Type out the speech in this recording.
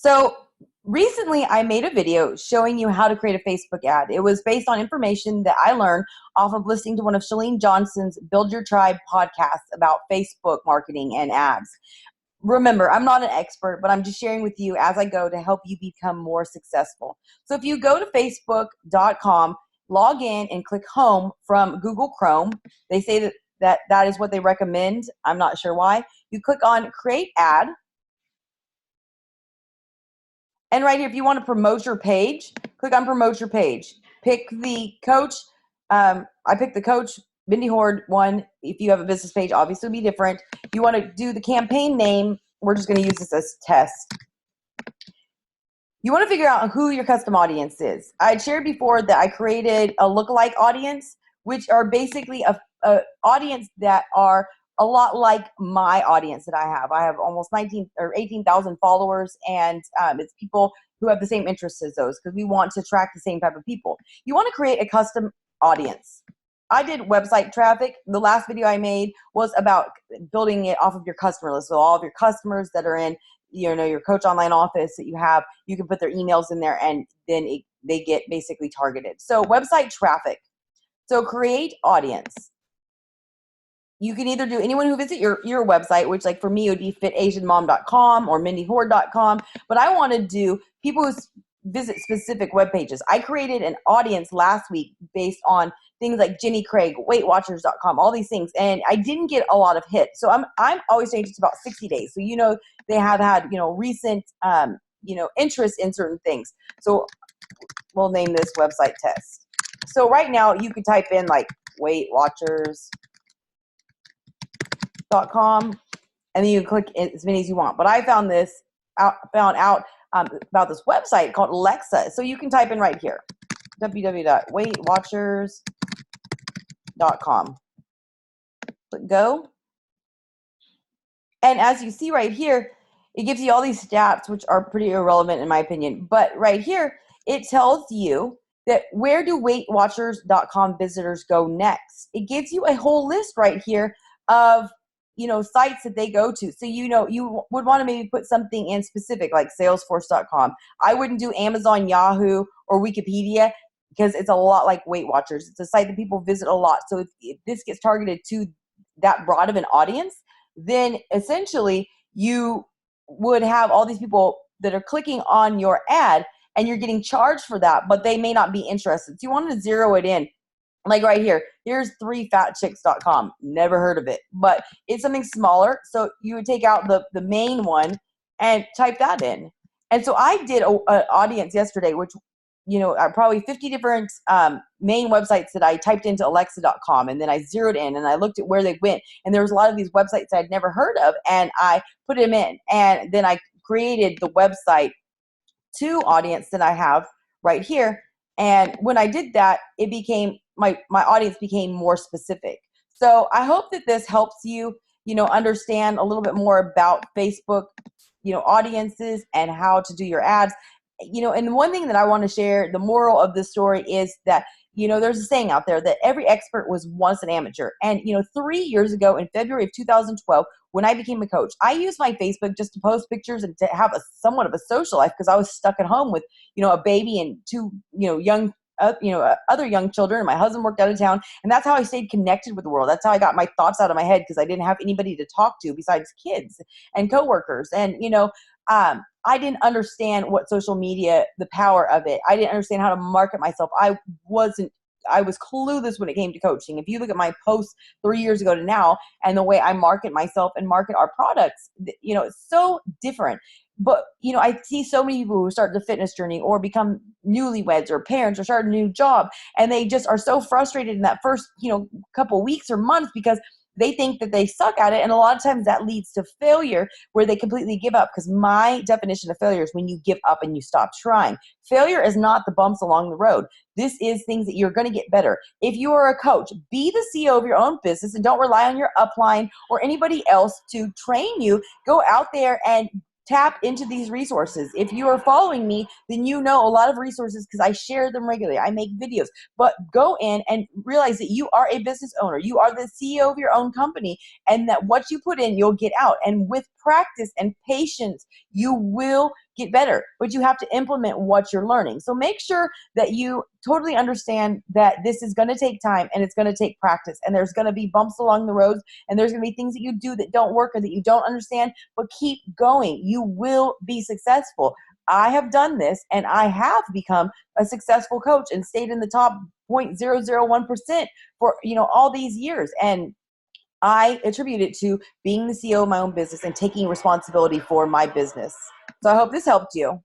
So recently I made a video showing you how to create a Facebook ad. It was based on information that I learned off of listening to one of Chalene Johnson's Build Your Tribe podcasts about Facebook marketing and ads. Remember, I'm not an expert, but I'm just sharing with you as I go to help you become more successful. So if you go to facebook.com, log in and click home from Google Chrome, they say that is what they recommend. I'm not sure why. You click on create ad. And right here, if you want to promote your page, click on promote your page. Pick the coach. I picked the coach Mindy Horde one. If you have a business page, obviously it'll be different. If you want to do the campaign name, we're just going to use this as test. You want to figure out who your custom audience is. I had shared before that I created a lookalike audience, which are basically a audience that are a lot like my audience that I have. I have almost 19 or 18,000 followers, and it's people who have the same interests as those because we want to attract the same type of people. You want to create a custom audience. I did website traffic. The last video I made was about building it off of your customer list. So all of your customers that are in, your coach online office that you have, you can put their emails in there, and then they get basically targeted. So website traffic. So create audience. You can either do anyone who visit your website, which like for me, it would be fitasianmom.com or mindyhorde.com. But I want to do people who visit specific web pages. I created an audience last week based on things like Jenny Craig, weightwatchers.com, all these things. And I didn't get a lot of hits. So I'm always saying it's about 60 days. So, they have had, recent, interest in certain things. So we'll name this website test. So right now you could type in like weightwatchers.com, and then you can click as many as you want. But I found out about this website called Lexa. So you can type in right here, www.weightwatchers.com. Click go. And as you see right here, it gives you all these stats, which are pretty irrelevant in my opinion. But right here, it tells you that where do weightwatchers.com visitors go next? It gives you a whole list right here of sites that they go to. So you would want to maybe put something in specific like salesforce.com. I wouldn't do Amazon, Yahoo, or Wikipedia because it's a lot like Weight Watchers. It's a site that people visit a lot. So if this gets targeted to that broad of an audience, then essentially you would have all these people that are clicking on your ad and you're getting charged for that, but they may not be interested. So you want to zero it in. Like right here, here's 3fatchicks.com. Never heard of it, but it's something smaller. So you would take out the main one and type that in. And so I did an audience yesterday, which, are probably 50 different main websites that I typed into alexa.com, and then I zeroed in and I looked at where they went. And there was a lot of these websites I'd never heard of, and I put them in. And then I created the website to audience that I have right here. And when I did that, it became my audience became more specific. So I hope that this helps you, understand a little bit more about Facebook, audiences and how to do your ads. And one thing that I want to share, the moral of this story is that, there's a saying out there that every expert was once an amateur. And, 3 years ago in February of 2012, when I became a coach, I used my Facebook just to post pictures and to have somewhat of a social life because I was stuck at home with, a baby and two, other young children, and my husband worked out of town. And that's how I stayed connected with the world. That's how I got my thoughts out of my head because I didn't have anybody to talk to besides kids and coworkers. And, I didn't understand what social media, the power of it. I didn't understand how to market myself. I was clueless when it came to coaching. If you look at my posts 3 years ago to now and the way I market myself and market our products, it's so different. But, I see so many people who start the fitness journey or become newlyweds or parents or start a new job, and they just are so frustrated in that first, couple weeks or months because they think that they suck at it. And a lot of times that leads to failure where they completely give up, because my definition of failure is when you give up and you stop trying. Failure is not the bumps along the road. This is things that you're going to get better. If you are a coach, be the CEO of your own business and don't rely on your upline or anybody else to train you. Go out there and tap into these resources. If you are following me, then you know a lot of resources because I share them regularly. I make videos. But go in and realize that you are a business owner. You are the CEO of your own company, and that what you put in, you'll get out. And with practice and patience, you will get better, but you have to implement what you're learning. So make sure that you totally understand that this is going to take time and it's going to take practice, and there's going to be bumps along the roads, and there's going to be things that you do that don't work or that you don't understand, but keep going. You will be successful. I have done this, and I have become a successful coach and stayed in the top 0.001% for all these years. And I attribute it to being the CEO of my own business and taking responsibility for my business. So I hope this helped you.